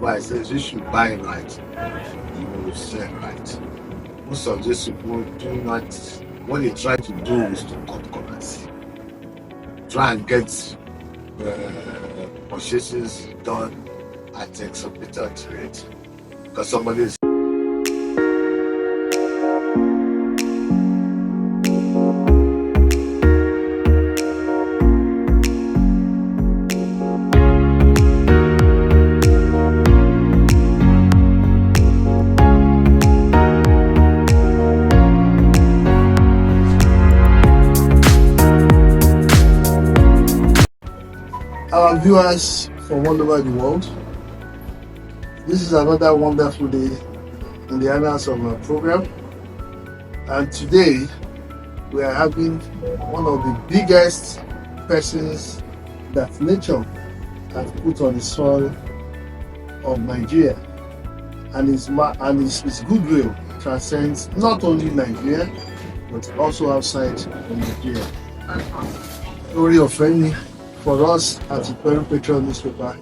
Why I says you should buy right, you will sell right. Most of these people do not, what they try to do is to cut corners. Try and get purchases done at exorbitant rate. Because somebody is our viewers from all over the world. This is another wonderful day in the annals of our program. And today we are having one of the biggest persons that nature has put on the soil of Nigeria. And his goodwill transcends not only Nigeria but also outside of Nigeria. Story of any for us at the Peru Patriot newspaper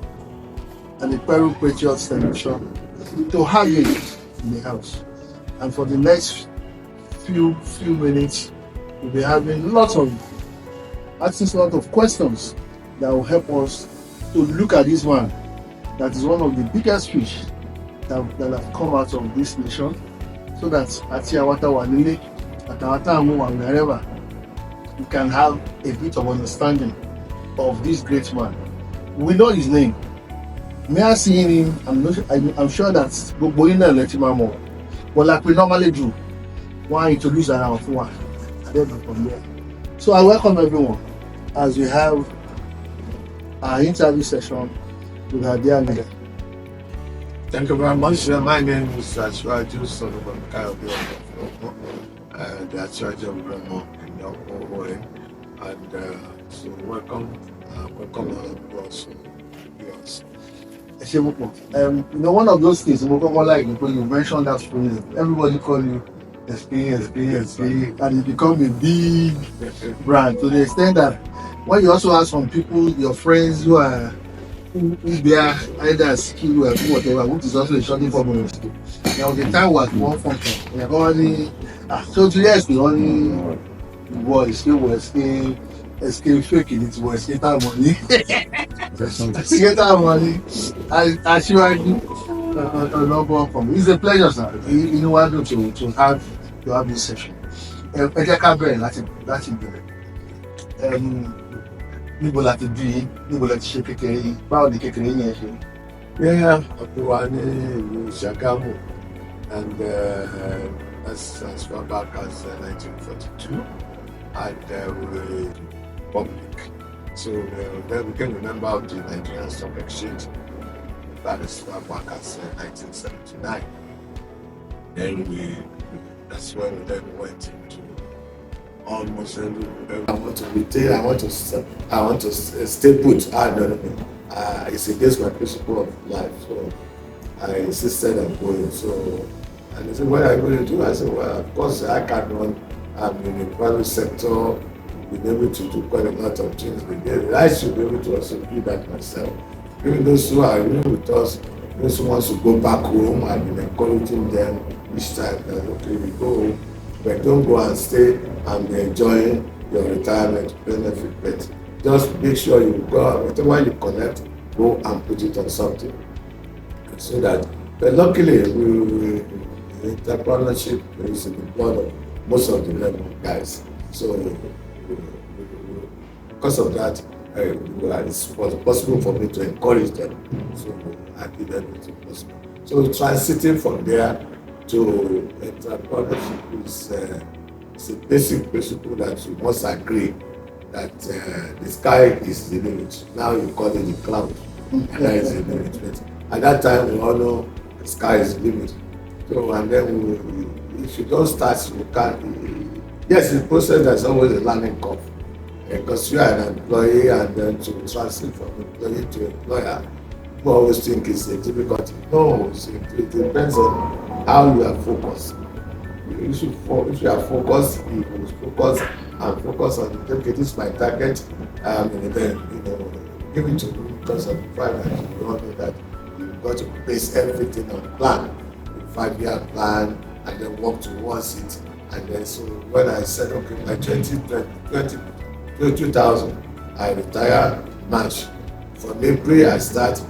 and the Peru Patriot television to have him in the house. And for the next few minutes, we'll be having asking a lot of questions that will help us to look at this man that is one of the biggest fish that have come out of this nation, so that àti àwátá wà nílé àtàwátá àmú wà wherever we can have a bit of understanding of this great man. We know his name. Me I seeing him, I'm sure that gbogbo yín náà lẹ ti máa mọ̀, but like we normally do, wọ́n introduce ara wọn fún wa and then from there. So I welcome everyone as we have our interview session with our dear leader. Thank you very much. My name is Asiwaju Solomon Kayode, the Asiwaju in Otunba, and so welcome also viewers. One of those things, like when you mentioned that phrase, everybody call you SK, and it become a big brand to the extent that when you also have some people, your friends who they are either skill or whatever, which is also a shortening form of skill. There was a time was one function. We only so 2 years we only was SK faking it was SK money. SK money. Asiwaju Onafowokan. It's a pleasure, sir. You know what to have this session. Ẹ jẹ́ ká bẹ̀rẹ̀ láti bẹ̀rẹ̀. Níbo la ti bí yín, níbo la ti ṣe kékeré yín, báwo ni kékeré yín ṣe? Yeah, we were in Shagamu, and as far back as 1942, and we were public. So then we became a member of the Nigerian Stock Exchange. That is far back as 1979. Then that's when we then went into almost every. I want to retain. I want to stay put. It's against my principle of life. So I insisted on going. So and they said, "What are you going to do?" I said, "Well, of course I can run. I'm in the private sector. Been able to do quite a lot of things. But I should be able to also do that myself. Even those who are with us, those who want to go back home, I've been encouraging them each time that okay, we go home, but don't go and stay and be enjoying your retirement benefit. But just make sure you go, whatever you collect, go and put it on something. So that, but luckily, entrepreneurship is in the blood of most of the level guys. So because of that, it was possible for me to encourage them. So I did everything possible. So transiting from there to entrepreneurship is a basic principle that you must agree that the sky is the limit. Now you call it the cloud. There is a limit. At that time, we all know the sky is the limit. So, and then if you don't start, you can't. Yes, in the process, there's always a learning curve. Because you are an employee, and then to transit from employee to employer, people always think it's a difficulty. No, it depends on how you are focused. If you are focused, you will focus on okay, this is my target, and then give it to me because of the fact that you all know that got to base everything on plan, a 5-year plan, and then work towards it. And then so when I said, okay, by 2000, I retire March. From April, I start,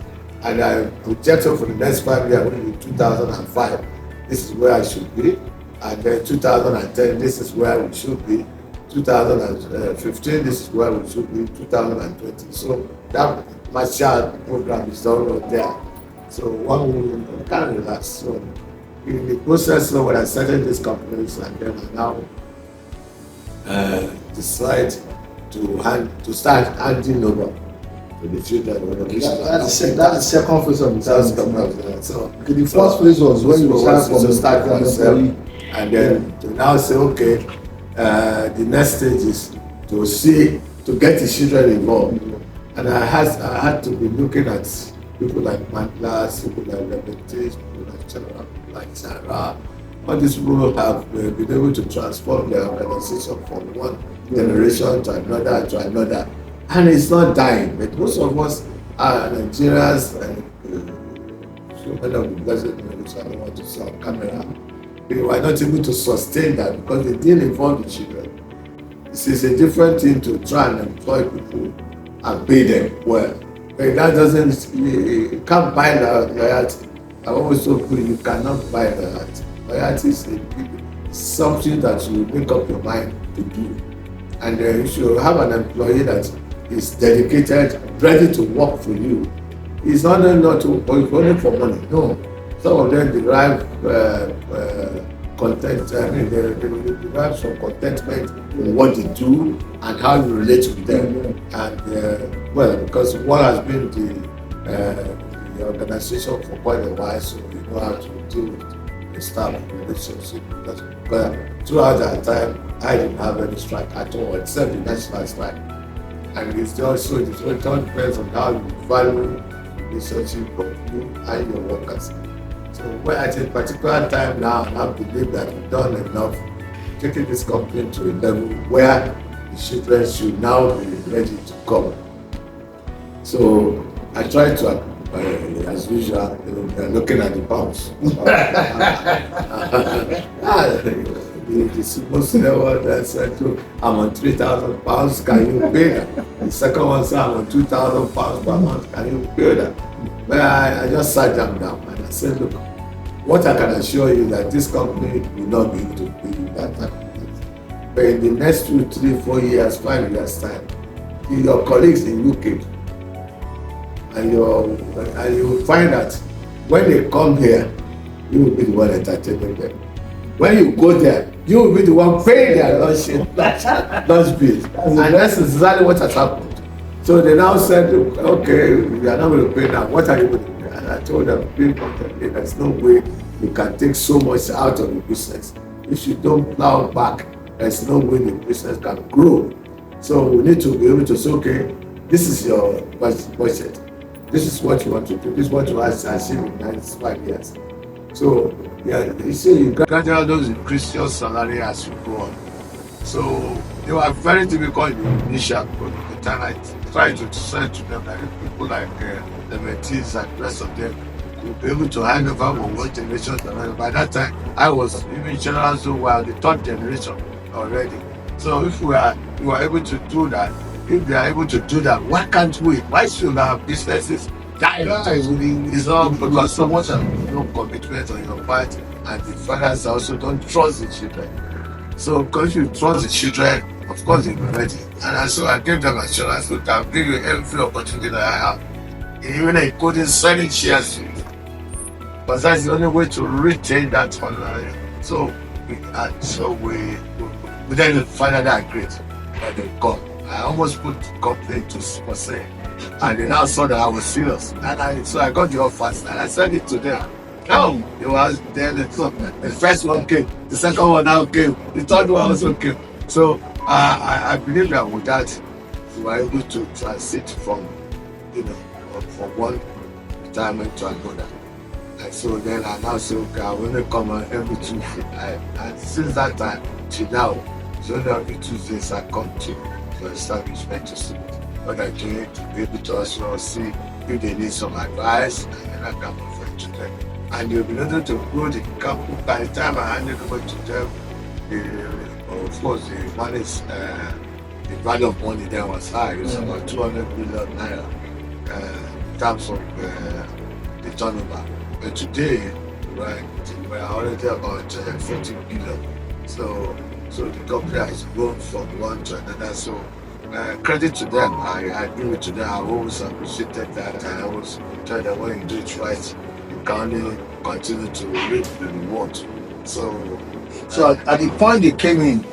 and I projected for the next 5 years, will be 2005. This is where I should be. And then 2010, this is where we should be. 2015, this is where we should be. 2020. So that Marshall program is all there. So one will kind of relax. So in the process, so when I started this companies, and then I now decide to start handing over to the children. That's the second phase of the That's so okay, the first phase was when you start from myself, and then to now say, okay, the next stage is to get the children involved. And I had to be looking at people like Matlas, people like Leventis, people like General, people like Sarah. All these people have been able to transform their organization from one generation to another. And it's not dying, but most of us are Nigerians, and so many of the blessed generation, I don't want to say on camera, they were not able to sustain that because they didn't involve the children. This is a different thing to try and employ people and pay them well. But that doesn't, you can't buy loyalty. I always told people you cannot buy loyalty. Loyalty is something that you make up your mind to do. And you should have an employee that is dedicated, ready to work for you. It's not only for money, no. Some of them derive content, they derive some contentment in what they do and how you relate with them. And because one has been the organization for quite a while, so you know how to deal with the staff relationship. But throughout that time, I didn't have any strike at all, except the national strike. And it all depends on how you value the relationship of you and your workers. So when at a particular time now, I believe that we've done enough, taking this company to a level where the children should now be ready to come. So I try to, as usual, looking at the pounds. The most level that said, I'm on £3,000, can you pay that? The second one said, I'm on £2,000 per month, can you pay that? But I just sat them down and I said, look, what I can assure you is that this company will not be able to pay you that type of thing. But in the next 2, 3, 4 years, 5 years time, your colleagues in UK, and you will find that when they come here, you will be the one entertaining them. When you go there, you will be the one paying their lunch bills. And that's exactly what has happened. So they now said, okay, we are not going to pay now. What are you going to pay? And I told them, there's no way you can take so much out of the business. If you don't plow back, there's no way the business can grow. So we need to be able to say, okay, this is your budget. This is what you want to do. This is what you want to achieve in 95 years. So, you see, you gradually increase your salary as you go on. So, they were very difficult in the initial time. I tried to say to them that people like the Metis and the rest of them could be able to hand over from one generation to another. By that time, I was even general, so well, the third generation already. So, if we are able to do that, if they are able to do that, why can't we? Why should our businesses die? It's all because so much of commitment on your part, and the fathers also don't trust the children. So because you trust the children, of course they'll be ready. And so I gave them assurance that I'll give you every opportunity that I have. Even including selling shares to you. Because that's the only way to retain that honor. So we then finally agreed that they come. I almost put the company for sale. And they now saw that I was serious. And so I got the offers and I sent it to them. Now, it was then the first one came, the second one now came, the third one also came. So I believe that with that, we were able to transit from one retirement to another. And so then I now say, okay, I only come on every Tuesday. And since that time till now, it's only every Tuesdays I come to establishment to see what I do to be able to also see if they need some advice, and I can offer it to them. And they'll be able to grow the company. By the time I hand it over to them, of course, the money, the value of money then was high. It was about 200 million naira in terms of the turnover. But today, right, we're already about 40 billion. So the company has grown from one to another. So credit to them. I agree with them. I always appreciated that. I always tell them when you do it right, you can only continue to reap the reward. So at the point they came in,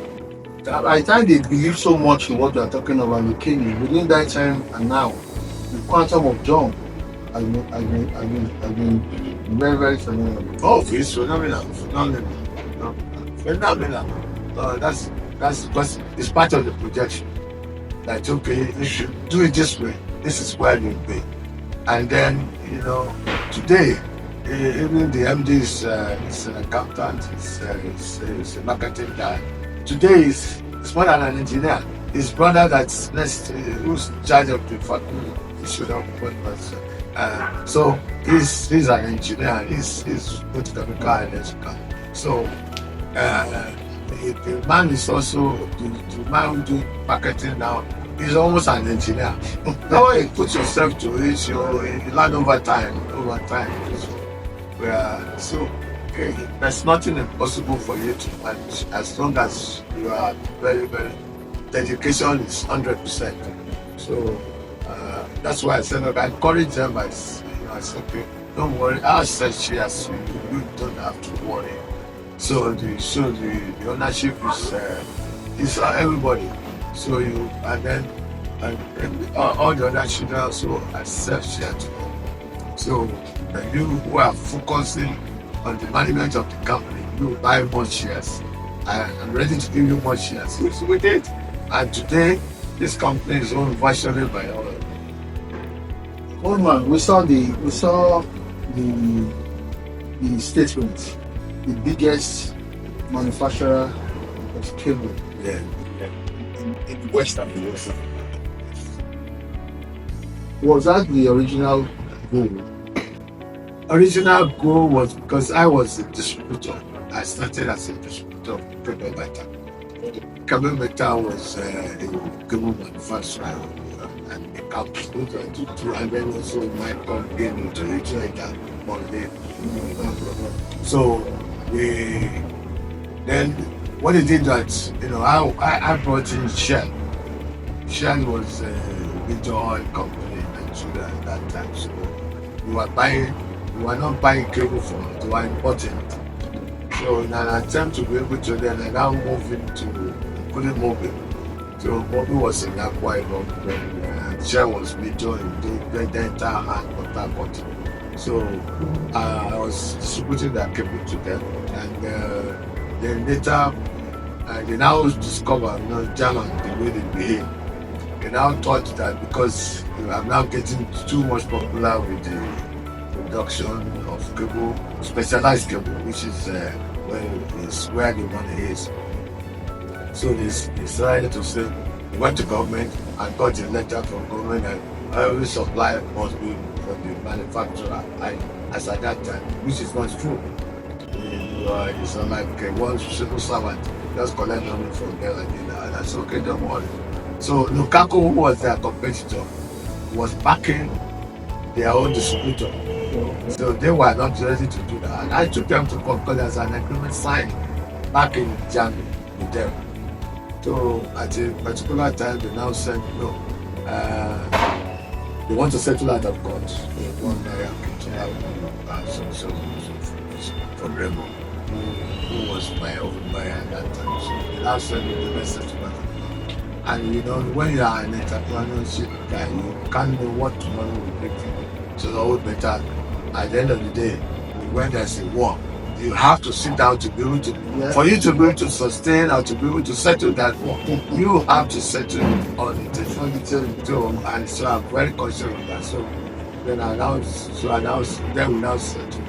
by the time they believe so much in what we are talking about, they came in. Within that time and now, the quantum of jump has been very, very phenomenal. Oh, it's phenomenal. That's because it's part of the projection. Like, okay, if you do it this way, this is where you'll be. And then, today, even the MD is an accountant, he's a marketing guy. Today, he's more than an engineer. His brother who's in charge of the factory, he should have put us. So he's an engineer. He's both chemical and electrical. So the man is also the man who do marketing now. He's almost an engineer. Now you put yourself to it, you learn over time. So there's nothing impossible for you to manage as long as you are very, very dedication is 100%. So that's why I said, look, I encourage them. I said, okay, don't worry. I'll set shares. You don't have to worry. So the ownership is everybody. So all the other children also accept share too. So you who are focusing on the management of the company, you buy more shares. I'm ready to give you more shares. So we did. And today, this company is owned virtually by all. Coleman, we saw the statement. The biggest manufacturer of cable. Yeah. In West Africa. Was that the original goal? Original goal was because I was a distributor. I started as a distributor of cable metal. Cable metal was a cable manufacturer and a company and then also my company into it like that one day. So then what it did that I brought in Shell. Shell was a major oil company in Nigeria at that time. So we were not buying cable from it, we were importing it. So in an attempt to be able to then I now move into Mobile. So Mobile was in Akwa Ibom when Shell was major in the entire Port. So I was distributing that cable to them, and then later they now discover German the way they behave. They now thought that because I'm now getting too much popular with the production of cable, specialized cable, which is where the money is. So they decided to say, they went to government and got a letter from government that every supply must be from the manufacturer. As at that time, which is not true. It's not like one civil servant just collect money from there and that's okay, don't worry. So Lukaku, who was their competitor, was backing their own distributor. So they were not ready to do that. And I took them to Concord as an agreement signed back in January with them. So at a particular time, they now said, no, they want to settle out of court. They want from Remo, who was my own buyer at that time. So they now sent me the message to my. And when you are an entrepreneurship guy, you can't know what tomorrow will bring you. So it's always better. At the end of the day, when there's a war, you have to sit down to be able to, for you to be able to sustain or to be able to settle that war, you have to settle on it. And so I'm very conscious of that. So then then we now settle.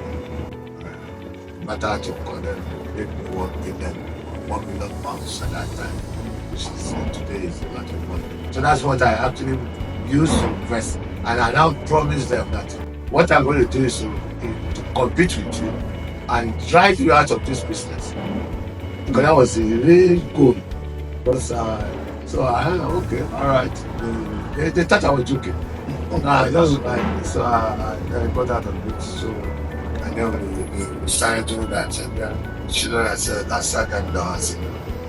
Matter to call them, make me work with them £1 million at that time, which is today is a lot of money. So that's what I actually use to invest And I now promise them that what I'm going to do is to compete with you and drive you out of this business. Because that was a real goal. Because, okay, all right. They thought I was joking. That's right. So I got out of it. So, and then we started doing that. And then children, I sat them down and said,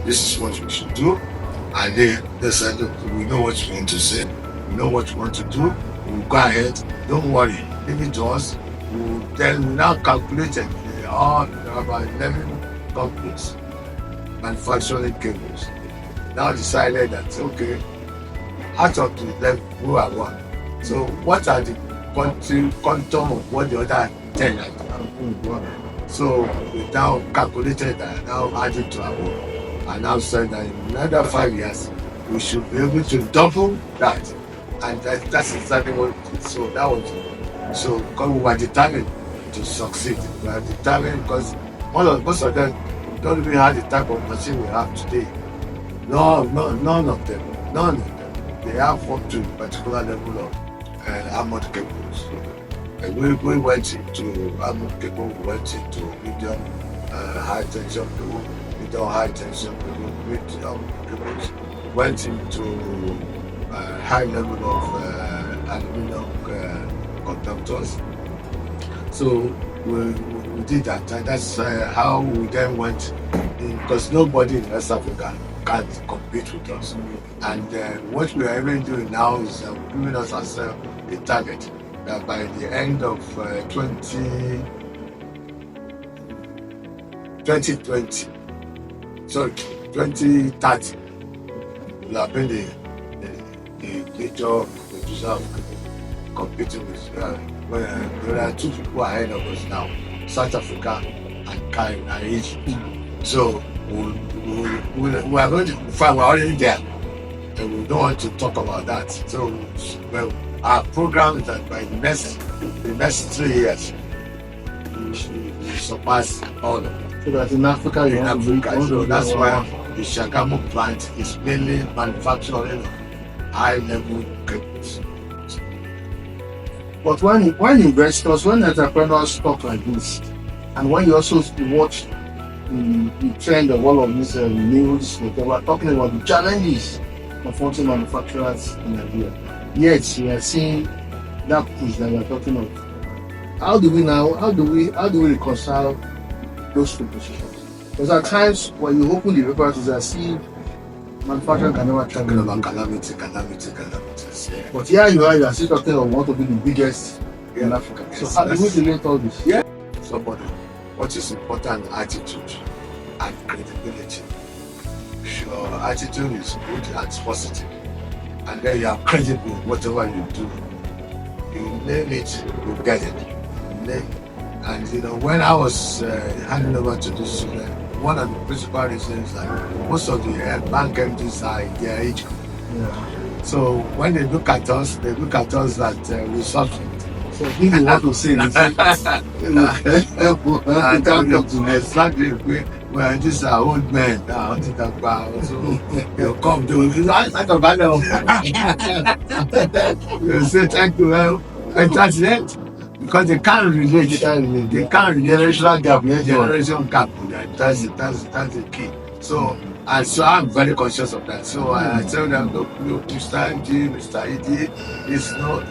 this is what we should do. And they said, look, we know what you want to say. We know what you want to do. We'll go ahead. Don't worry. Leave it to us. Then we now calculated all about 11 companies manufacturing cables. Now decided that, okay, out of the 11, who are one. So what are the quantum of what the other 10 are doing? So we now calculated that, now added to our own. And now said that in another 5 years, we should be able to double that. And that's exactly what we did. So that was it. So because we were determined to succeed. We were determined because most of them don't even have the type of machine we have today. No, none of them. They have up to a particular level of armored cables. We went into armored cable, we went into medium high tension cable, medium high tension cable, medium cables, went into high level of aluminum conductors. So we did that, and that's how we then went in, because nobody in West Africa can compete with us. And what we are even doing now is giving us ourselves a target that by the end of 2020, sorry, 2030, we have been the major producer of competing with. There are two people ahead of us now, South Africa and Egypt. So we are going to, in fact, we're already there. And we don't want to talk about that. So, well, our program is that by the next 3 years, we surpass all of them. So that in Africa, So that's why the Shagamu plant is mainly manufacturing high-level cables. But when investors, when entrepreneurs talk like this, and when you also watch the trend of all of these news, they were talking about the challenges of wanting manufacturers in Nigeria. Yet we are seeing that push that we are talking of. How do we reconcile those two positions? Because at times when you open the papers, it's as if manufacturing can never Talking about calamities. Yeah. But here you are still talking of want to be the biggest in Africa. Yes, so how do we relate all this? Yeah. Somebody, what is important? Attitude and credibility. If your attitude is good and positive, and then you are credible, whatever you do, you name it, you get it. And when I was handing over to this student, one of the principal reasons that most of the bank MDs are in their age group. Yeah. So when they look at us that we suffer. So if you want to say this, exactly. Well, these are old men now. So they'll come to they'll say thank you, and that's it. Because they can't relate. They can't relate. Generation gap. That's the key. So I'm very conscious of that. So I tell them, look, Mr. MD, Mr. ED, it's not.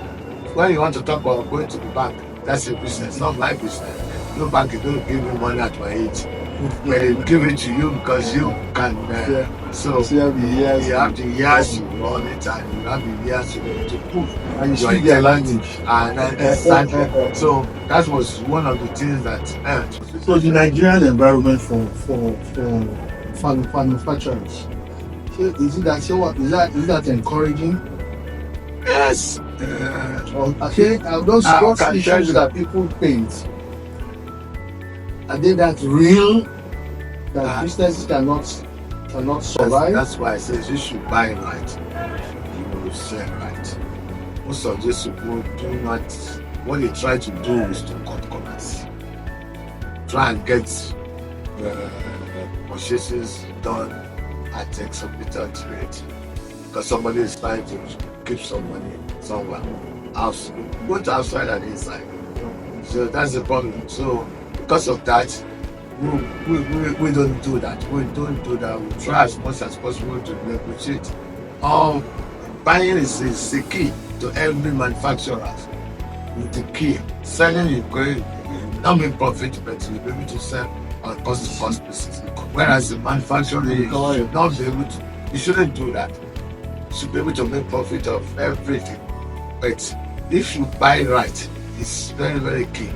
When you want to talk about going to the bank, that's your business, not my business. No bank is going to give me money at my age. But they give it to you because you can. So you have the years you run it, and you have the years to prove. And you speak their language. And so that was one of the things that. So the Nigerian environment for manufacturers. So is that encouraging? Yes. Those issues that people paint, are they that real that businesses cannot survive? That's why I say you should buy right, you will sell right. Most of these people do not. What they try to do is to cut corners, try and get purchases done at exorbitant rate because somebody is trying to keep some money somewhere. both outside and inside. So that's the problem. So because of that, we don't do that. We don't do that. We try as much as possible to negotiate. Buying is the key to every manufacturer. With the key, selling you going not make profit, but you'll be able to sell on cost basis. Whereas the manufacturer you should not be able to. You shouldn't do that. You should be able to make profit of everything. But if you buy right, it's very, very key.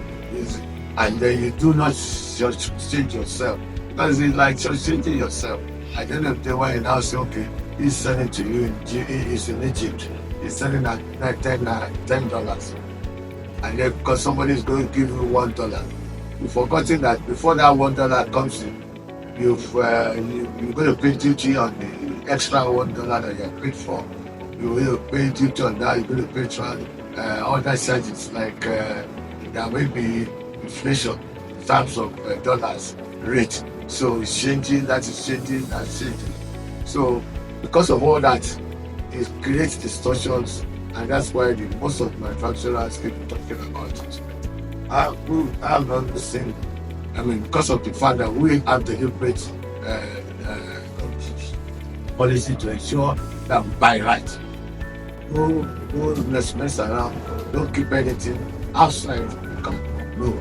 And then you do not change yourself. Because it's like changing yourself. At the end of the day, when you now say, okay, he's selling to you he's in Egypt, he's selling at $10. And then because somebody is going to give you $1, you've forgotten that before that $1 comes in, you're going to pay duty on the extra $1 that you paid for. You're going to pay duty on that. You're going to pay other charges like there may be inflation in terms of dollars rate. So it's changing. That's changing. So because of all that, it creates distortions, and that's why most of the manufacturers keep talking about it. I have not seen. I mean, because of the fact that we have deliberate policy to ensure that we buy right. Let's mess around. Don't keep anything outside. No.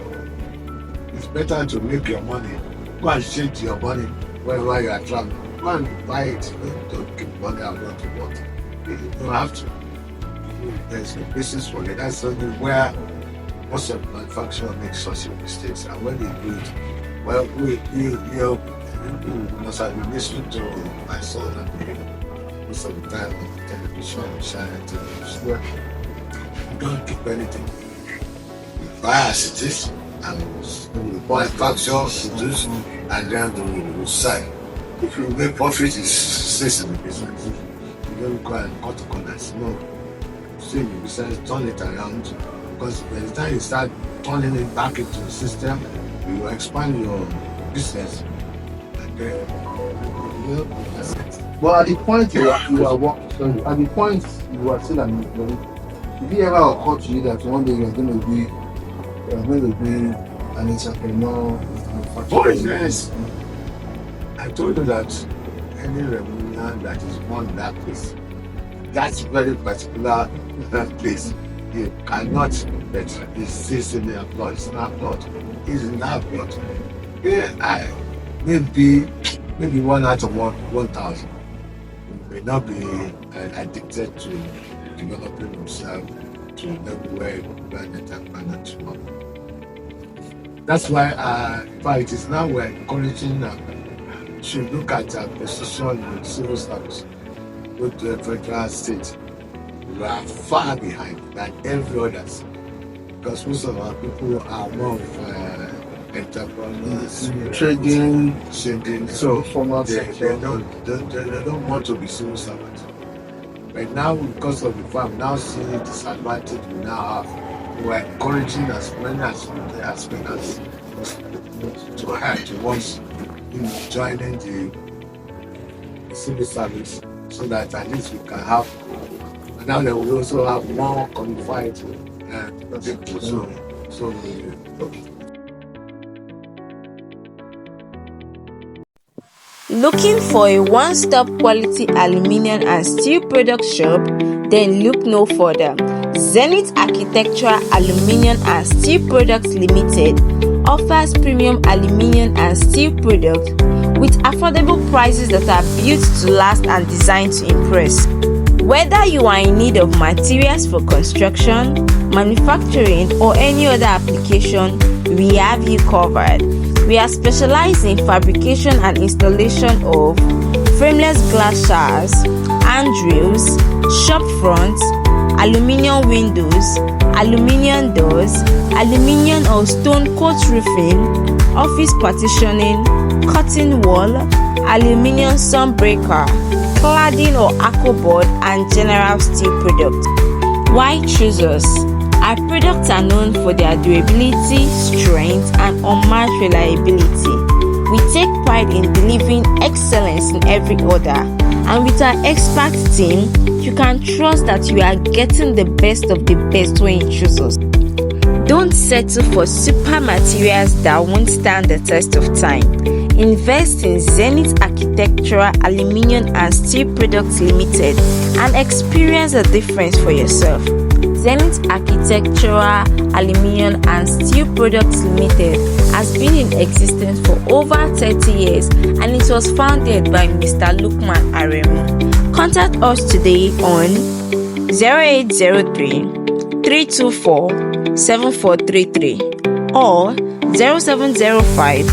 It's better to make your money. Go and change your money wherever you are traveling. Go and buy it. Don't keep money around to what. You don't have to. There's no basis for it. That's something where most of the manufacturers make such mistakes, and when they do it, well, you must have been listening to my son and most of the time on the television, China television. You don't keep anything. You buy as it is, and manufacture, produce, and then you sell. If you make profit, it stays in the business. You don't go and cut corners. No. So you decide turn it around. Because by the time you start turning it back into the system, you will expand your business. And that's it. But at the point you are still an employee, did it ever occur to you that one day you're going to be an entrepreneur? Oh, yes. I told you that any reunion that is born that place, that's very particular place. You cannot bet it's in the blood. It's not blood. It's in that blood. Yeah, maybe 1 out of 1,000 may not be addicted to developing himself to a level where an entrepreneur tomorrow. That's why it is now we're encouraging to look at a position in civil service, go to a federal state. We are far behind than every others, because most of our people are more of entrepreneurs, trading, so they don't want to be civil servants. But now, because of the fact now seeing the disadvantage we now have, we are encouraging as many as to help towards joining the civil service, so that at least we can have. Now that we also have more qualified people. So Looking for a one-stop quality aluminium and steel product shop? Then look no further. Zenith Architectural Aluminium and Steel Products Limited offers premium aluminium and steel products with affordable prices that are built to last and designed to impress. Whether you are in need of materials for construction, manufacturing, or any other application, we have you covered. We are specialized in fabrication and installation of frameless glass showers, handrails, shop fronts, aluminium windows, aluminium doors, aluminium or stone coat roofing, office partitioning, curtain wall, aluminium sunbreaker, cladding or aquaboard, and general steel products. Why choose us? Our products are known for their durability, strength, and unmatched reliability. We take pride in delivering excellence in every order, and with our expert team, you can trust that you are getting the best of the best when you choose us. Don't settle for super materials that won't stand the test of time. Invest in Zenith Architectural Aluminium and Steel Products Limited and experience the difference for yourself. Zenith Architectural Aluminium and Steel Products Limited has been in existence for over 30 years and it was founded by Mr. Lukman Aremu. Contact us today on 0803 324 7433 or 0705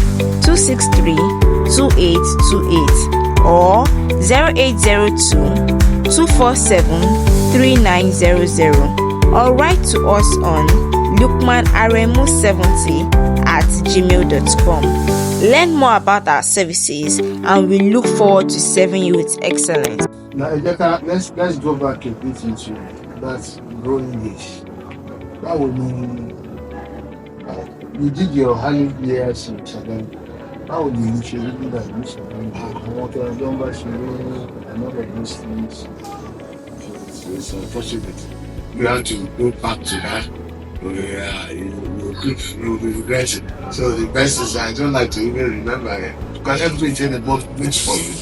263 2828 or 0802 247 3900 or write to us on lukmanaremu70@gmail.com. Learn more about our services and we look forward to serving you with excellence. Now, Ejeka, let's go back a bit into that growing age. That would mean you did your high years in Shagam. How would you initially do that in Shagam? I want to remember and all of those things. It's unfortunate. We have to go back to that. You will regret it. So the best is I don't like to even remember it because everything about waits for you.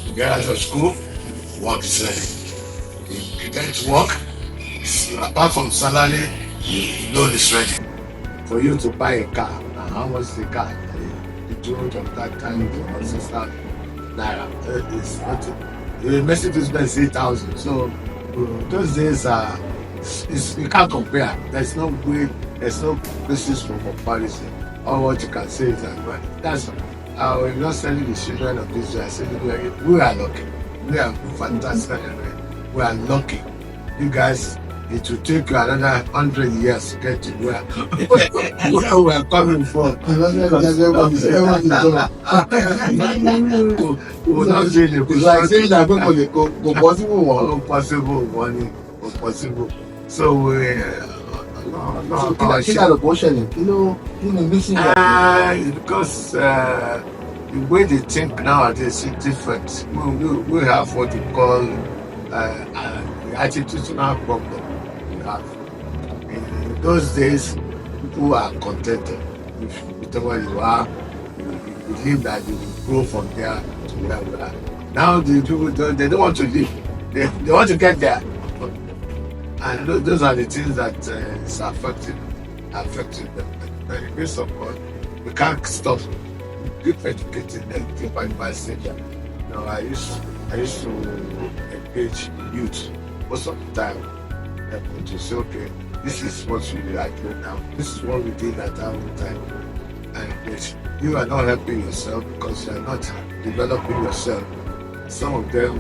You get out of school, work is ready. You get to work, apart from salary, you know it's ready. For you to buy a car, and how much the car? The total of that time was 6,000 naira. It's nothing. The Mercedes Benz 8,000. So those days are. You can't compare. There's no way, there's no basis for comparison. All what you can say is that that's we're not selling the children of Israel. I said we are lucky. We are fantastic. We are lucky. You guys, it will take you another 100 years to get to where we are coming from. We're not saying it. It's like saying that people go possible one. Possible money, possible. So because the way they think nowadays is different. We have what we call attitudinal problem. We have. In those days, people are contented with whatever you are. You believe that you will grow from there to where we are. Now the people they don't want to live. They want to get there. And those are the things that is affecting them. By the grace of God, we can't stop. Keep educating them, keep advising them. I used to engage youth most of the time to say, okay, this is what we are doing now. This is what we did at our time. And you are not helping yourself because you are not developing yourself. Some of them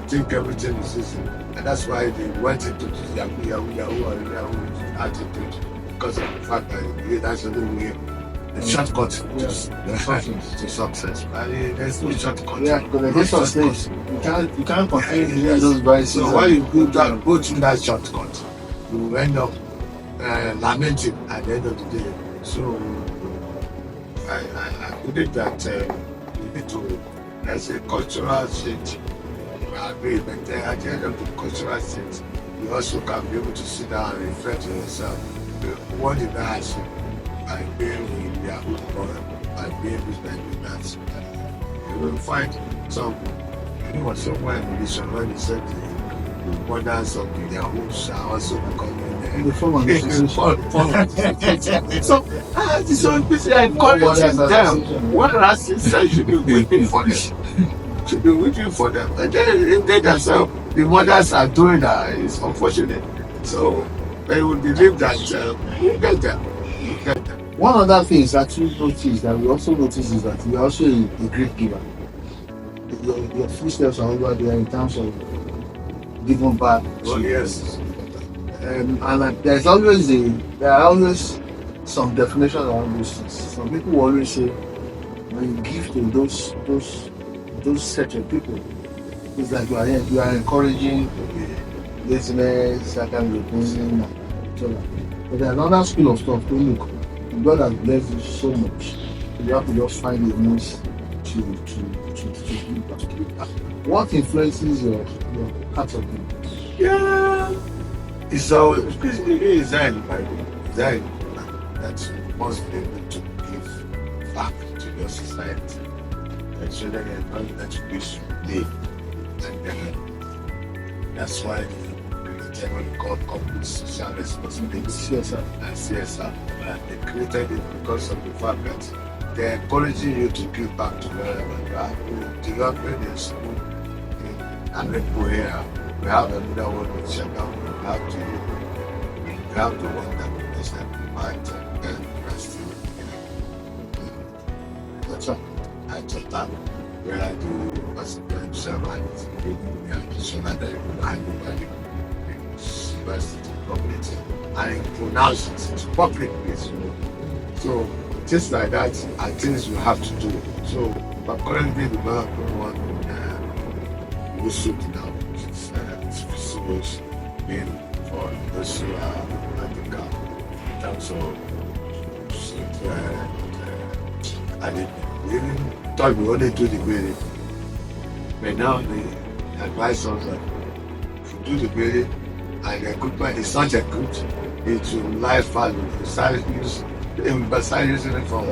think everything is easy. And that's why they went into this Yahoo attitude because of the fact that that's the only way, the shortcut to success. And there's no shortcut. Yeah, because there's no you can't continue those vices. So when you go through that shortcut, you end up lamenting at the end of the day. So I believe that we need to, as a cultural change, I agree, but at the end of the cultural change, you also can be able to sit down and reflect on yourself. What did I achieve? I being with their own brother, I being with my that. You will find some, somewhere in the mission when he said the mothers of their homes are also becoming the form of so I encourage them. What Rasi said should be waiting for them. Should be waiting for them. And then if they themselves, the mothers are doing that, it's unfortunate. So they would believe that you get them. One other thing is that we also notice is that you're also a great giver. Your footsteps are over there in terms of giving back. Oh yes. And there are always some definition around those things. Some people always say when you give to those set of people, it's like you are encouraging laziness, second replacing, so. But there's another school of stuff. Look, God has blessed you so much. You have to just find a means to keep it up. What influences your heart of it? Yeah, it's always because it is that that you must be able to give back to your society. And so that you know that you wish to live. And that's why the generally called corporate social responsibility CSR. and CSR. And they created it because of the fact that they're encouraging you to give back to wherever you are. The young men in school in Aleppo here, we have another one in Chicago. We have the one that is that might and rest That's right. at the time where I do as a brand servant, so that I do university community and pronounce it to public place. So just like that are things you have to do. So but currently the one who should now it's serious mean for those who are medical in terms of I didn't really thought we only do the grading. But now they advise us that if you do the grading and the equipment is not equipped, it will life value. We started using it for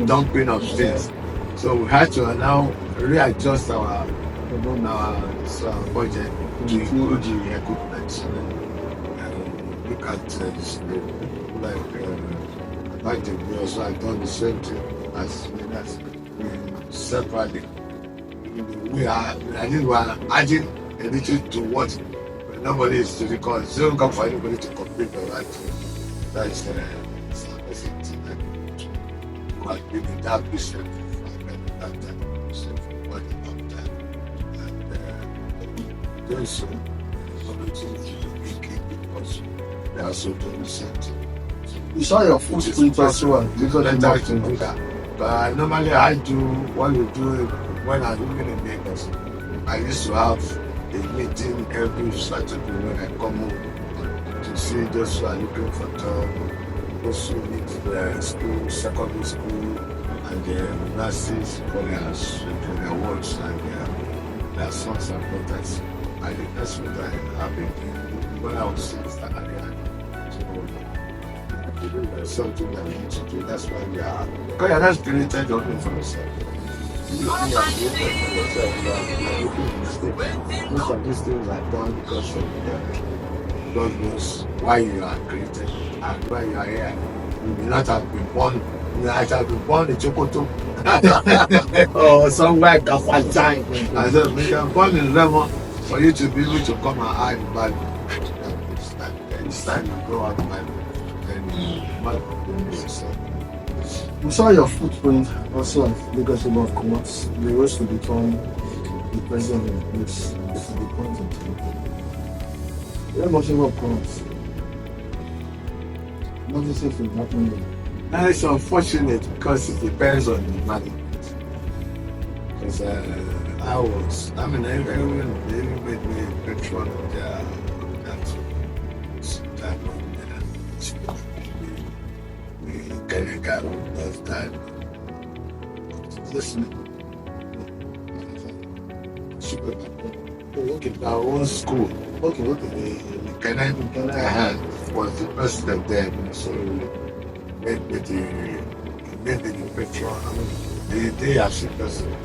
dumping of things. So we had to now readjust our budget to include the equipment. And look at this, like we also have done the same thing as separately. I think we are adding a little to what nobody is to record. It's not come for anybody to complete the right thing. That's the basic thing. Because maybe that business that time, what about that? And those communities because they are also doing the same thing. You saw your footprint as well. Because I try to do that. But normally I do what you do when I'm living in Lagos. I used to have a meeting every Saturday when I come home to see those who are looking for job, those who need their school, secondary school, and their universities for their works and their sons and daughters. And that's what I have been doing when I was in Stanley. Something that we need to do. That's why we are. Because you're not created only for yourself. Most of these things are done because of God knows why you are created and why you are here. You may not have been born. You might have been born in Chokoto or somewhere Kafantine. And so we are born in Lemon for you to be able to come and hide the Bible. It's time you go out the Bible. You saw your footprint also at Lagos Chamber of Commerce. You rose to become the president of this department. Lagos Chamber of Commerce. Nothing seems to be happening there. It's unfortunate because it depends on the money. Because I even made me a patron of that time. Guy who does that. Listen. Our own school. Okay. The Canadian was the president then, so made me the patron. They have seen president.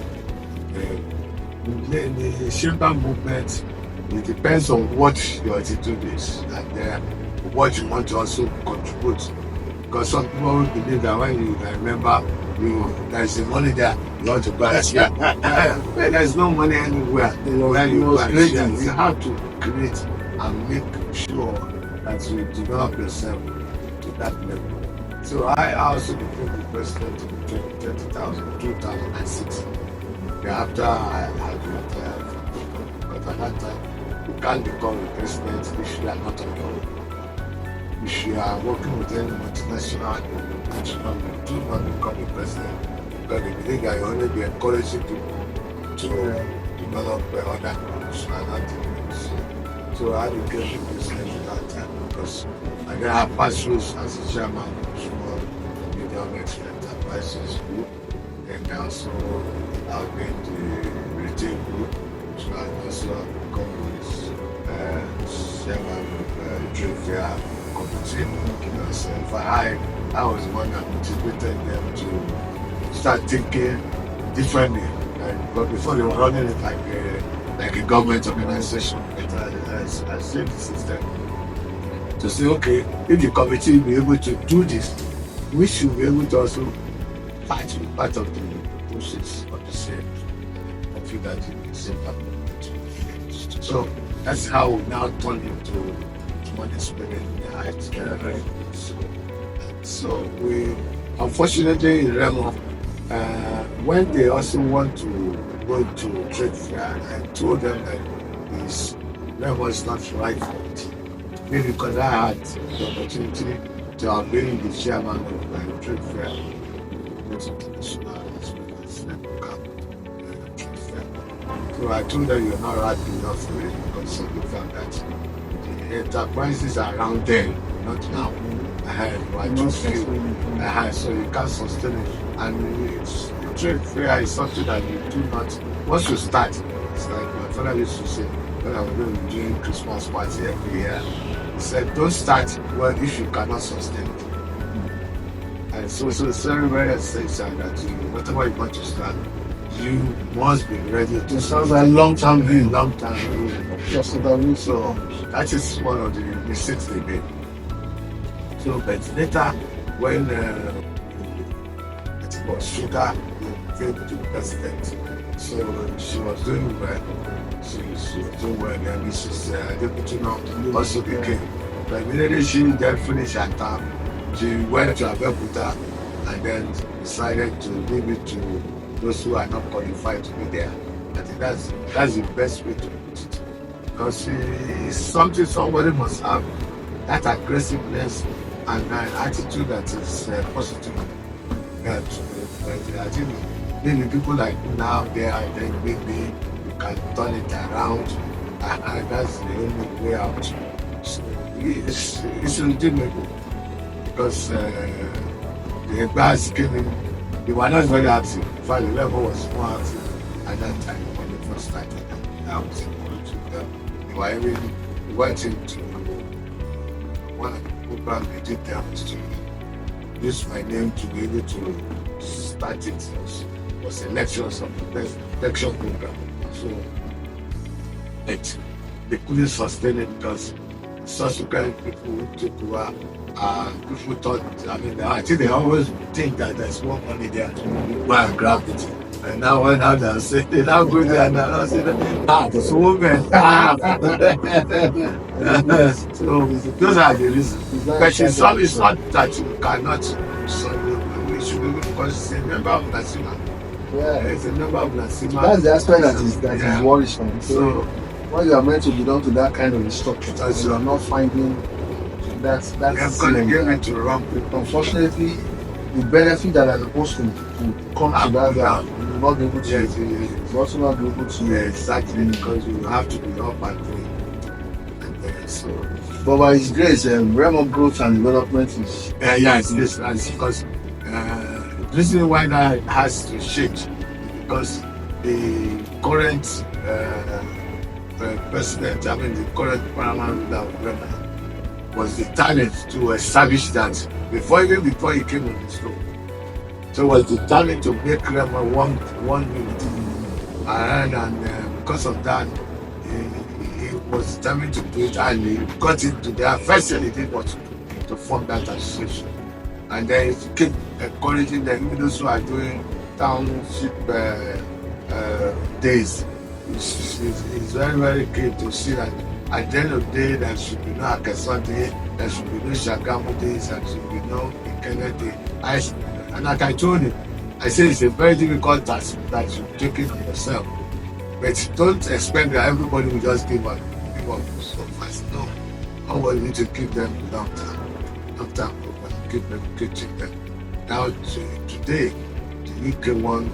The chamber movement, it depends on what your attitude is and what you want to also contribute. Because some people will believe that when you remember, there's the money there, you want to buy a share. There's no money anywhere. When you buy a share, you have to create and make sure that you develop yourself to that level. So I also became the president in 2006. After I had retired, but at that time, you can't become a president if you are not on your own. If you are working with any multinational and national, you do not become a president because they believe that you only be encouraging people to develop other groups and other things. So I became the president at that time because I have past roles as a chairman of small medium Extra Enterprises Group, and also Alvin the Retail Group, so I also companies, chairman of Trade Fair Committee. Because I was the one that motivated them to start thinking differently. But before they were running it like a government organization, but I said the system to say, okay, if the committee will be able to do this, we should be able to also part of the process of the same. I feel that the same happened. So that's how we now turn into money spirit in the heights. So we, unfortunately, in Remo, when they also want to go to trade fair, I told them that Remo is not right for it. Maybe because I had the opportunity to have been the chairman of trade fair, both international as well as local trade fair. So I told them you're not right enough for it because of the fact that the enterprises around there, not now. So you can't sustain it. And trade fair is something that you do not, once you start, it's like my father used to say when I was doing Christmas party every year. He said, don't start well if you cannot sustain it. And so it's very, very essential that whatever you want to start, you must be ready to. It sounds like long-term view. Long-term view. So that is one of the mistakes they made. So, but later, when it was Sugar came to the president, so she was doing well. She was doing well, and Mrs. Deputy also became. But immediately she then finished her term, she went to Abeokuta and then decided to leave it to those who are not qualified to be there. I think that's the best way to put it. Because it's something somebody must have, that aggressiveness and an attitude that is positive. I think maybe people like now there and then maybe you can turn it around, and that's the only way out. So it's redeemable because the guys came in, they were not very active. In fact, the level was more active at that time when they first started. I was encouraging them. They went into one of the programs they did there was to use my name to be able to start it. It was elections of the best election program. So they couldn't sustain it because subsequent people who took over, people thought, I think they always think that there's more money there to go and grab it. And now when they say they now go there and now say there's a woman. So those are the reasons. But it's not that you cannot solve it. We should be because it's a member of Nasima. Yeah, it's a member of Nasima. That's the aspect that is worrisome. So when you are meant to belong to that kind of structure, you are not finding that's going to give it to wrong people. Unfortunately, the benefit that are supposed to come to that you will not be able to. Yes, you also not be able to. Yeah, exactly, because you have to be up and doing. So, but by His grace, realm of growth and development is. It's this, because the reason why that has to change because the current president, the current paramount of Ghana, was determined to establish that before he came on the throne. So was determined to make Rema one unity. And because of that, he was determined to do it, and he got into the first thing he did was to form that association. And then he kept encouraging them, even those who are doing township days. It's very, very keen to see that at the end of the day, there should be no Akeswa Day, there should be no Shagamu days, there should be no Ikene Day. And like I told him, I said it's a very difficult task that you take it yourself. But don't expect that everybody will just give up so fast. No. Always need to keep them long term, keep educating them. Now, today, the UK one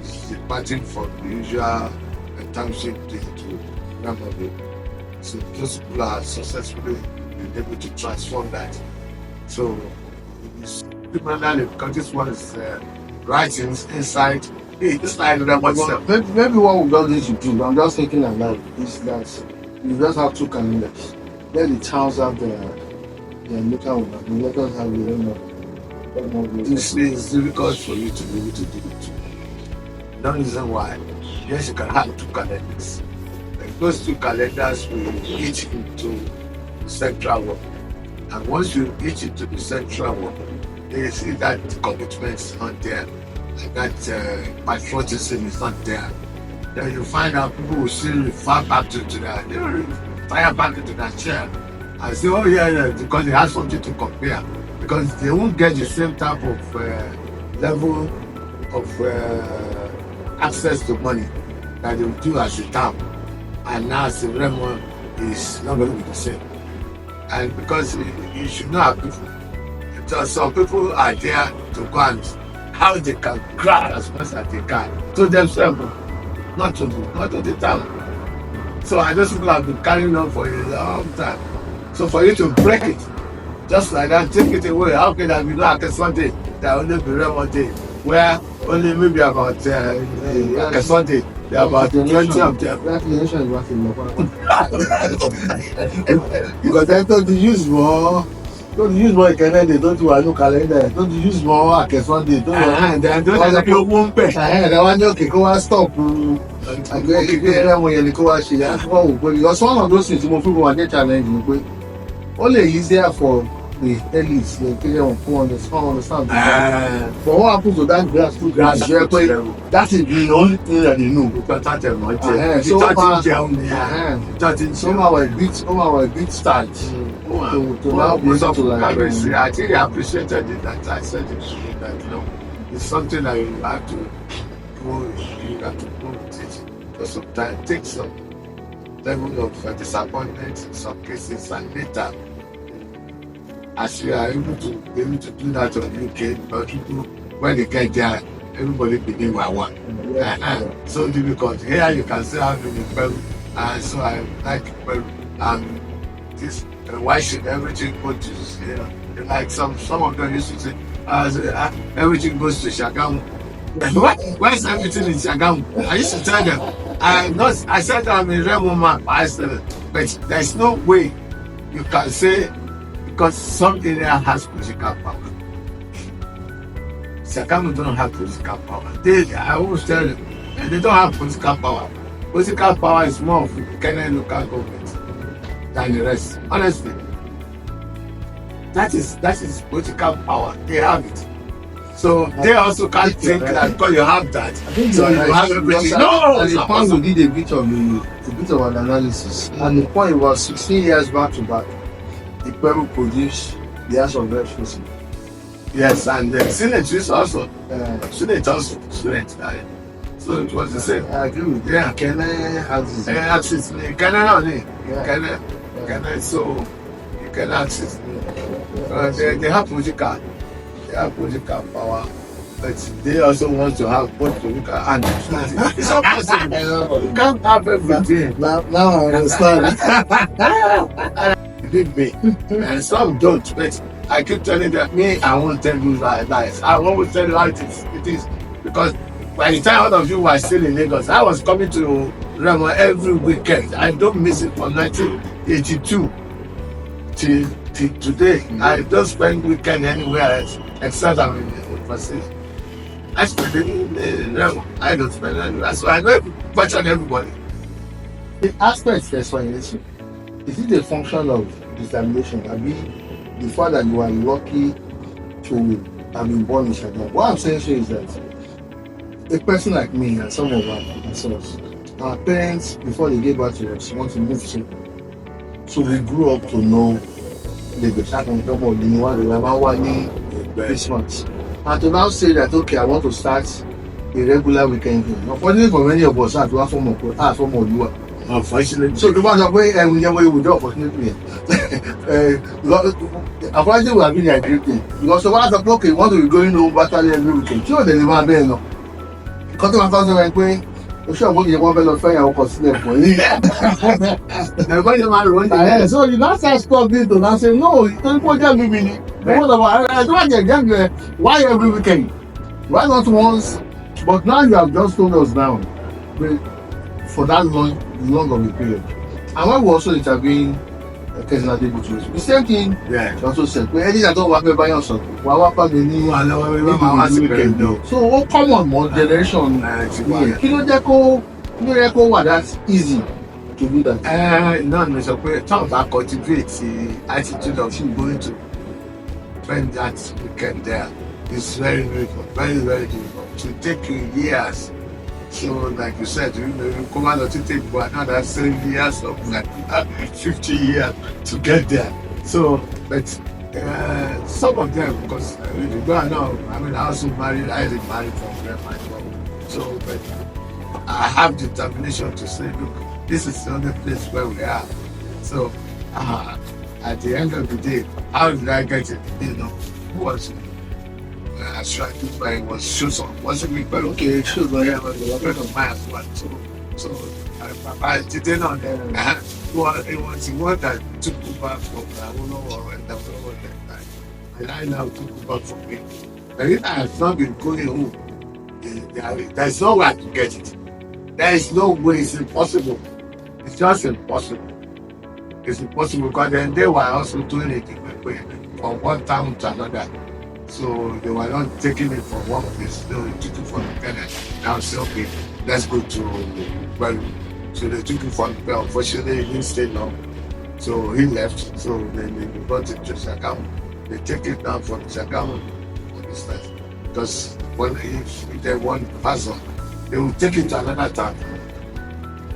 is departing from the usual township day to Ramadan. So those people are successfully been able to transform that. So criminally because this one is writings inside. It's like that one itself. Maybe what we just need to do, I'm just thinking aloud, is that you just have 2 calendars. Let the towns have their local one, and let us have the own. This is difficult for you to be able to do it. No reason why. Yes, you can have 2 calendars. And those 2 calendars will each into central one. And once you each into the central one, you see that commitment is not there, and that patriotism is not there. Then you find out people will still refer back to that. They will fire back into that chair and say, oh yeah, because they have something to compare. Because they won't get the same type of level of access to money that they will do as a town. And now as a Remo is not going to be the same. And because you should know how people, so some people are there to go and how they can grab as much as they can to themselves, not to the town. So I just people have been carrying on for a long time. So for you to break it, just like that, take it away. How can that be like a Sunday that only be Remo day, where only maybe about like a Sunday, there are about 20 of them. That nation is working because I thought to use more. Don't use more calendar. Don't do a new calendar. Don't use more like a Sunday. Then don't have your own pay. That one okay. Go and stop. I go here when you go and see. Because one of those things, most people want to challenge. Only easier for the elites, the people who understand. But what happens to that grassroots? That is the only thing that they know. Somehow a bit start. To now be able to like. I think I appreciated it that I said it to you that it's something that you have to go. You have to go with it for some time. Take some level of disappointment in some cases, and later, as you are able to do that on UK, but people when they get there, everybody begin with one. So difficult. Here you can still have it in Peru, and so I like Peru. This. Why should everything go to like some of them used to say, everything goes to Shagamu. Why is everything in Shagamu? I used to tell them, I said I'm a Remo man, but there's no way you can say because some area has political power. Shagamu don't have political power. I always tell them, they don't have political power. Political power is more of the Kenyan local government than the rest. Honestly, that is political power. They have it. So they also can't think that because you have that, so you have everything. No, at the point we did a bit of an analysis. And the point was 16 years back to back, the Peru produced the House of Reps. Yes, and the Senate is also Senate. So it was the same. I agree with you. Yeah, Kenya has this. Access. Kenya, so you can access. They have political. They have political power, but they also want to have both political and it's not possible. You can't have everything. Now I understand. Big me, and some don't. But I keep telling them, I won't tell you lies. I won't tell you how it is because by the time all of you were still in Lagos, I was coming to Remo every weekend. I don't miss it from 1982 till today. I don't spend weekend anywhere else except I'm in overseas. I spend it in Remo. I don't spend anywhere. So I know question everybody. The aspect of explanation, is it a function of determination? I mean, the fact that you are lucky to have been born in Shagamu. What I'm saying is that a person like me and some of ourselves, our parents, before they gave birth to us, want to move to. So we grew up to know the Christmas. And to now say that, okay, I want to start a regular weekend thing. Unfortunately for many of us, I do have some more. Unfortunately. So the ones that way we never would do opportunity. Unfortunately, we have been a great thing. Because the ones that okay, want to be going home virtually every weekend. Sure, they demand there no. Because the ones that way, sure, what you want to find out consider for you. So you not start stop this to now say no, don't put that maybe Why every weekend? Why not once? But now you have just told us now, for that long of a period. And when we also intervene, the same thing. Yeah. She also said, "Well, anything I don't work by yourself. So what common more generation? Kí ló jẹ́ kó wà that easy to do that?" No, Mr. Pé, talk about cultivate the attitude of you going to spend that weekend there. It's very difficult, very, very difficult. To take you years. So, like you said, you come out to take for another 7 years or like 50 years to get there. So, but some of them, because you go now, I mean, I also married, I didn't marry from them as well. So, but I have determination to say, look, this is the only place where we are. So, at the end of the day, how did I get it? Who was it? Asiwaju was shoes on. Wasn't me, but okay, shoes on. Yeah, but a friend of mine as well. So I didn't know that. It was the one that took over from I don't know or went down that time. And I now took over from me. But if I have not been going home, there's no way to get it. There is no way. It's impossible. It's just impossible. It's impossible because then they were also doing it from one town to another. So they were not taking it from one place, they were taking it from the tenant. Now say, okay, let's go to well. So they took it from the unfortunately he didn't stay long. So he left. So then they brought it to Shagamu. They take it down from Shagamu for this time. Because if they want to pass on, they will take it to another town.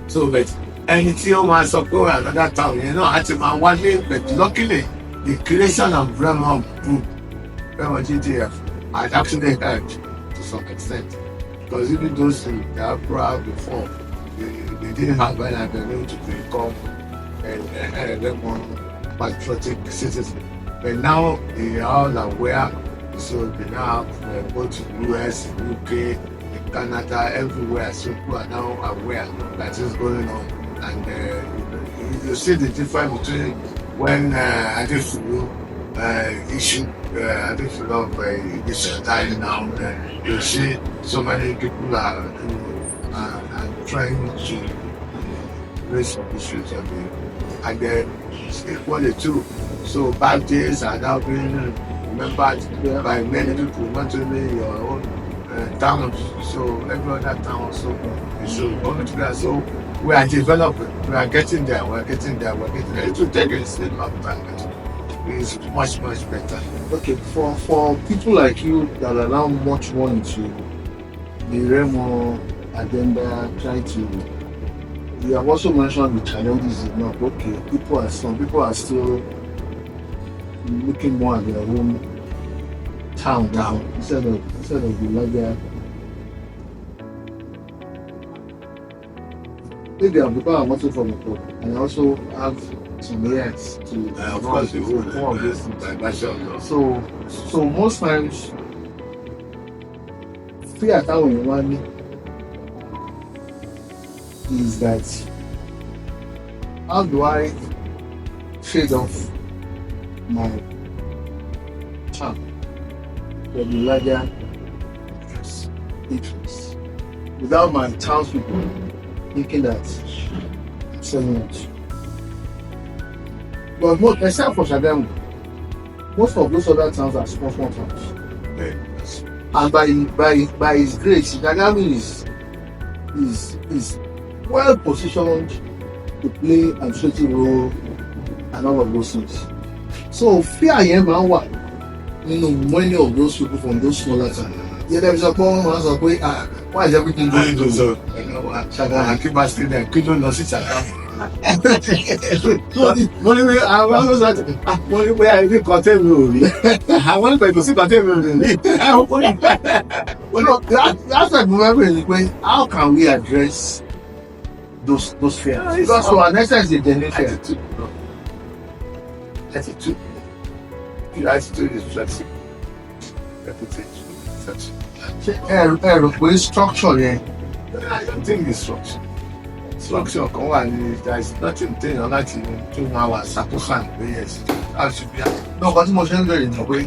So but anything was support another town, at the man one day, but luckily the creation of Bremen group. GTF, I'd actually helped to some extent because even those things they are proud before they didn't have an avenue to become a more patriotic citizen. But now they are all aware, so they now have go to US, UK, Canada, everywhere. So people are now aware that is going on, and you see the difference between when Asiwaju issue. I think a lot of this time now. You see, so many people are trying to raise some issues and then equally too. So bad days are now being remembered by many people, not only your own towns. So every other town also is coming together. So we are developing. We are getting there. We're getting there. It will take a still long time. It's much better. Okay, for people like you that are now much more into the Remo agenda, trying to, you have also mentioned the challenges is not okay. Some people are still looking more at their own town now instead of the larger. Maybe they have become also from the top, and also have some years to of course you will more of this. So So most times fear táwọn èèyàn wá ní is that how do I trade off my town for the larger interests without my townspeople thinking that I'm selling it. But except for Shagamu, most of those other towns are small towns. yes. And by his grace, Shagamu is well positioned to play an administrative role and all of those things. So fear yẹn máa wà nínú many of those people from those smaller towns. Yẹ́n dẹ́bi sọ pé wọ́n máa sọ pé why is everything going to Shagamu? Akíba stay there, kí ló lọ sí Shagamu? Mo ní pé àwọn ọlọ́sàn àti Mo ní pé àìrí kọ́tẹ́ mi ò rí. Àwọn ìgbà ètò sí kọ́tẹ́ mi ò rí. That's like remembering how can we address those fears? Because to an extent it's a genuine fear. Attitude. Your attitude is flexible. Reputation. Such. Ẹ rò pé structure yẹn. I don't think it's structure. Structure kan wà ní there is nothing téèyàn láti tún máa wà satisfied pé yes àṣìbíà. No, but mo ṣe ń bẹ̀rẹ̀ ní pé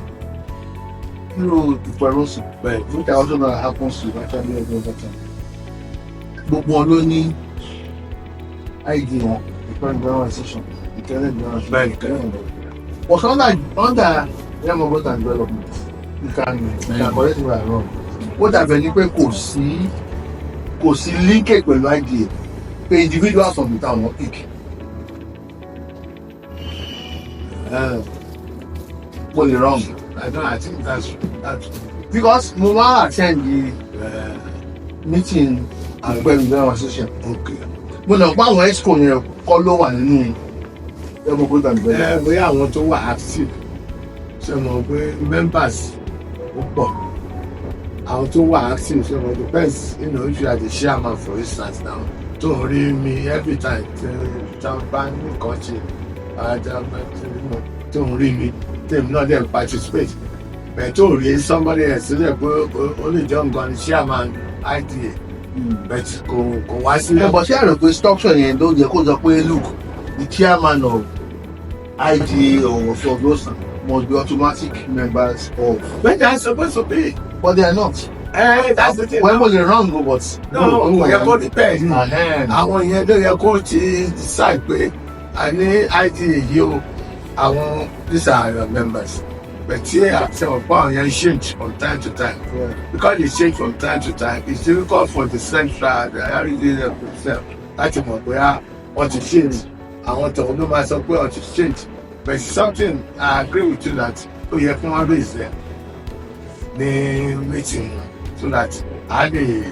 irú ìpẹ̀rọ̀sùn which also now happens to actually every other time. Gbogbo wọn ló ní ID wọn, ìpẹ̀rẹ̀ organization, ìkẹ́lẹ̀ organization. But under Remo Growth and Development, you can correct me if I'm wrong. Ó dàbẹ̀ ni pé kò sí linkage pẹ̀lú ID pé individuals of the town wọ́n pick. Well, you're wrong. I think that's because mo máa attend the meeting pẹ̀lú the association. okay. Mo lọ pa àwọn exco yẹn kọ́ ló wà nínú Remo Growth and Development. Bóyá àwọn tó wà active ṣe mọ̀ pé members ó pọ̀. Àwọn tó wà active ṣe mọ̀ depends, you know, if you are the chairman for instance now, tó ń rí mi every time tí wọ́n bá ní nǹkan ṣe tó ń rí mi tèmi náà dẹ̀ participate. Bẹ́ẹ̀ tó rí somebody else sílẹ̀ pé ó lè jẹ́ nǹkan ní chairman IDA. Bẹ́ẹ̀ kò wá sílẹ̀. But ṣé àrò pé structure yẹn ló yẹ kó sọ pé look, the chairman of IDA or of those must be automatic members of. But that's supposed to be. But they are not. That's the thing. When was it wrong, but No, kò yẹ kó depend. Ahem. Àwọn yẹn ló yẹ kó ti decide pé a ní IDA yìí o, àwọn these are your members. But here àti ọ̀pọ̀ àwọn yẹn change from time to time. Yeah. Because they change from time to time, it's difficult for the central, the IDA themselves láti mọ̀ bóyá wọ́n ti change. Àwọn tọ̀hún ló máa sọ pé wọ́n ti change. But it's something I agree with you that ó yẹ kí wọ́n raise them ní meeting so that a lè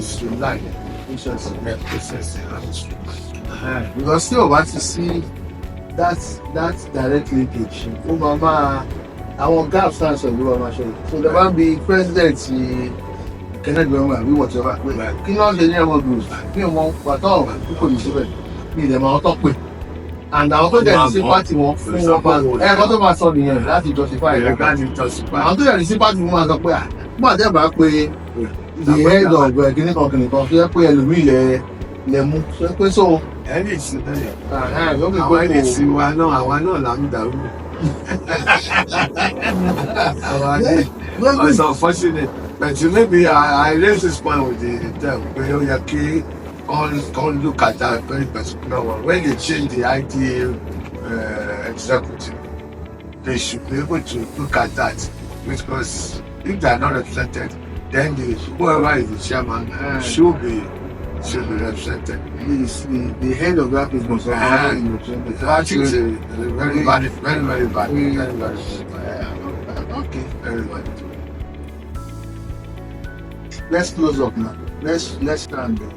streamline process. Because tí o bá ti sí that direct linkage, ó máa àwọn gaps náà sọ ìlú ọmọ ṣẹlẹ̀. So the man be president Kenneth Gbẹ̀mọ̀ àbí whatever pé kí náà ṣe ní ẹ̀wọ̀n group bí ọmọ pàtó kò ní síbẹ̀ ní ìdẹ̀mọ̀ àwọn tó pè. And àwọn tó jẹ́ sí pàtì wọn fún wọn bá ẹ̀kọ́ tó máa sọ nìyẹn láti justify ẹ̀rọ. Àwọn tó jẹ́ sí pàtì wọn máa sọ pé nígbà tí ẹ bá pé the head of kìnìkan tó yẹ pé ẹlòmíì lẹ mú pé so. Ẹni ìsinmi àwọn ẹni ìsinmi wa náà àwa náà là ń dàrú. It's unfortunate, but maybe I raise this point with them pé ó yẹ kí all look at that very particular one. When they change the IDA executive, they should be able to look at that, because if they are not represented, then whoever is the chairman should be represented. The head of that business. I think it's very valid, very valid. Okay. Very valid. Let's close up now. Let's stand there.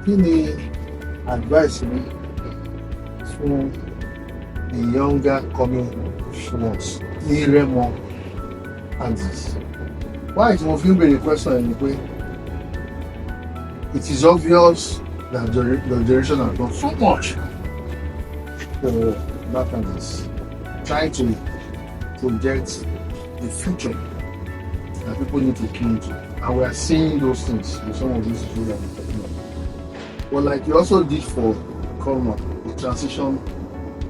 Kí ni advice mi fún the younger coming ones ní Remo Axis? Why tí mo fi ń béèrè question ẹ̀ ni pé it is obvious that the generation has done so much for that Axis, trying to project the future that people need to key into. And we are seeing those things in some of these issues that we're talking about. But like you also did for Coleman, the transition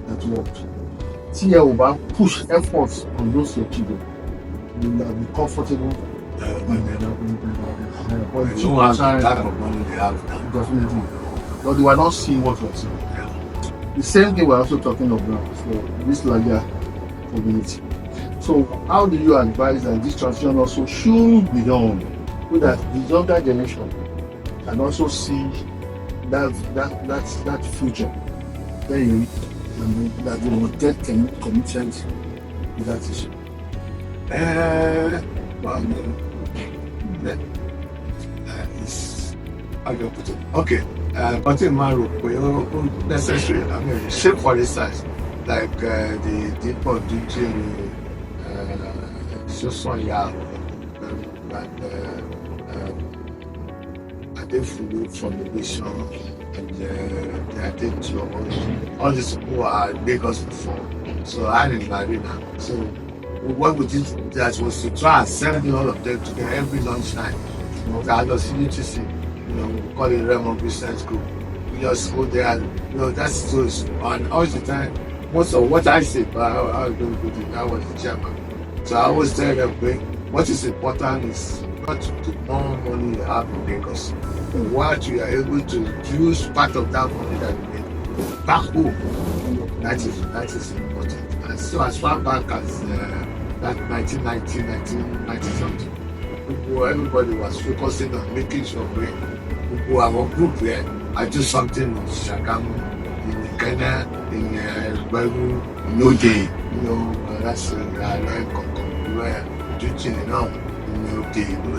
that worked. Tí ẹ ò bá push efforts on those your children, you will be comfortable. But you don't have the type of money they have now. Definitely. But they were not seeing what we're seeing. The same thing we're also talking about for this larger community. So how do you advise that this transition also should be done so that the younger generation can also see that future, then that they will get committed to that issue? Okay. Continue my necessary. I mean, say for instance, like the people doing Sosoya and they flew from the nation and they attend to all these people are Lagos before. So I didn't marry now. So what we did that was to try and send all of them together every lunchtime. I was UTC, we call it Remo Business Group. we just go there and that's so. And all the time, most of what I say, but I was going to do. I was the chairman, so I always tell them, what is important is not the more money you have in Lagos, what you are able to use part of that money that you make back home. That is important. And so as far back as that 1990 something, everybody was focusing on making sure our group here, I do something in Shagamu, in Kenya, in Baru, no day, that's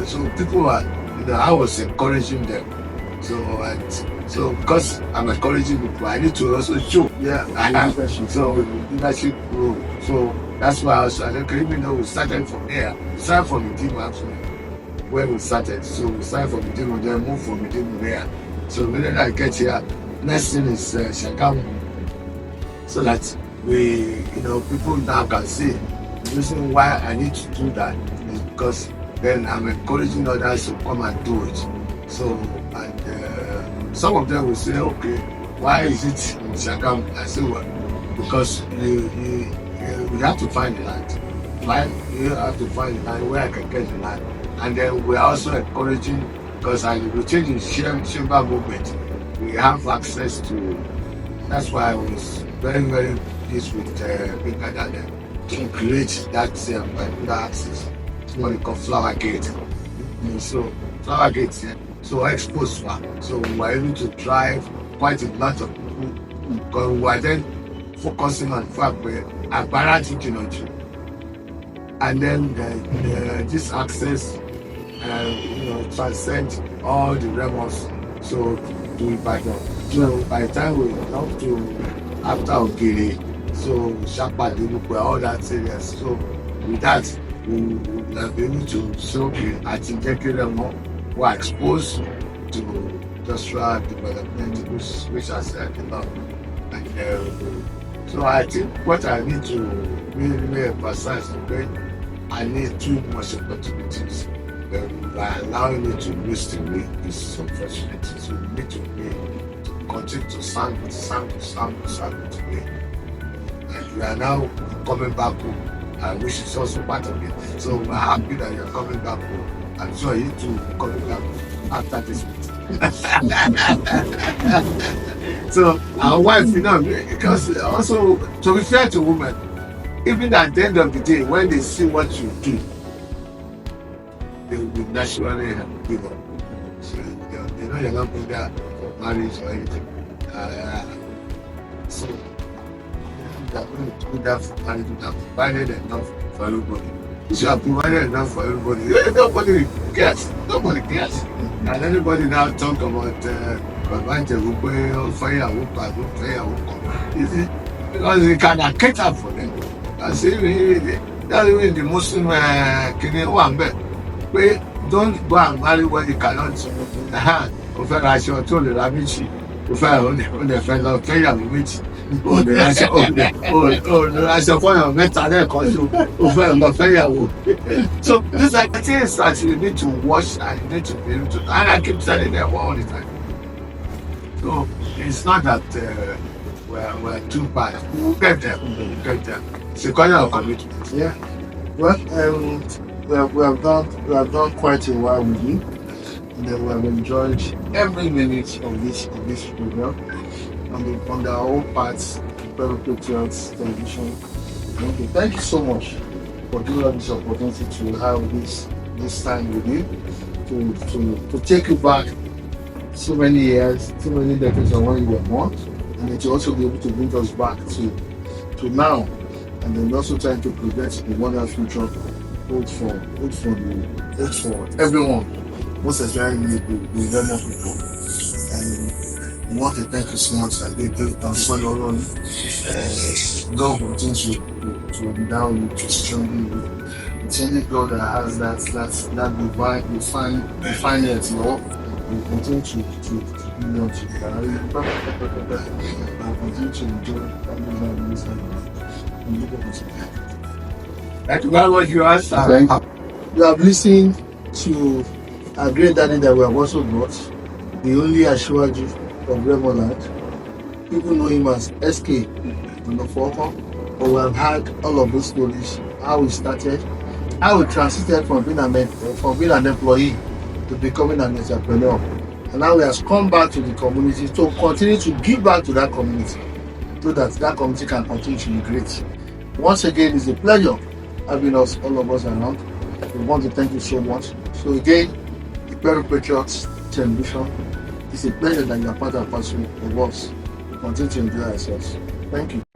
so people are, I was encouraging them. So because I'm encouraging people, I need to also show. Yeah, so leadership role. So that's why I think even though we started from here, we started from the team actually, where we started. So we started from the team and then moved from the team here. So when I get here, next thing is Shagamu. So that we, people now can see the reason why I need to do that is because then I'm encouraging others to come and do it. So, and some of them will say, okay, why is it in Shagamu? I say, well, because you have to find the land. Why you have to find the land where I can get the land. And then we're also encouraging, because we change the Shimba movement, we have access to, that's why I was very, very pleased with Big Dada to create that particular access. It's what we call Flower Gate. So, Flower Gate, so exposed one. So we were able to drive quite a lot of people, because we were then focusing on the fact where Agbara teaching on you. And then this access transcend all the realms, so to Ibadan. So by the time we come to after Ogiri, so Shapa, all that areas. So with that, we will have been able to show at Injekiremo who are exposed to industrial development, which has and so I think what I need to really emphasize is I need too much opportunities. By allowing me to use the way is unfortunate. So we need to continue to sample today. And we are now coming back home, which is also part of it. So we're happy that you're coming back home. I'm sure you too will be coming back home after this meeting. So our wife, because also to be fair to women, even at the end of the day, when they see what you do, they will be naturally give up. So you're not going there for marriage or anything. So they're going to do that for marriage. You have provided enough for everybody. If you have provided enough for everybody, nobody cares. Nobody cares. And everybody now talk about fire. You see, because they can cater for them. That's even the Muslim one bet. Don't go and marry what you cannot. Kò fẹ́ ra aṣọ tó lè ra méjì, kò fẹ́ fẹ́ lọ fẹ́yàwó méjì, ò lè ra aṣọ fọ́yàn mẹ́ta lẹ́ẹ̀kan ṣo, kò fẹ́ lọ fẹ́yàwó. So these are the things that you need to watch and you need to be able to, and I keep telling them all the time. So it's not that we're too bad. We'll get them. It's a question of commitment. Yeah. Well, we have done quite a while with you, and then we have enjoyed every minute of this program, and on our own parts, Private Patriots Television. Okay, thank you so much for giving us this opportunity to have this time with you, to take you back so many years, so many decades of when you were born, and then to also be able to bring us back to now, and then also trying to project the wonderful future both for everyone, most especially the young people. And we want to thank you so much that they do transfer your own. God continue to be down with you strongly. It's only God that has that divine refinement, we continue to be on to you. And continue to enjoy Thank you very much, you answer. You have listened to a great daddy that we have also got, the only Asiwaju of Remoland. People know him as SK Onafowokan, but we have had all of those stories, how he started, how he transited from being an employee to becoming an entrepreneur. And now he has come back to the community to continue to give back to that community so that that community can continue to be great. Once again, it's a pleasure having us, all of us around. We want to thank you so much. So again, the Peru Patriots Television, it's a pleasure that you are part and parcel of us. We continue to enjoy ourselves. Thank you.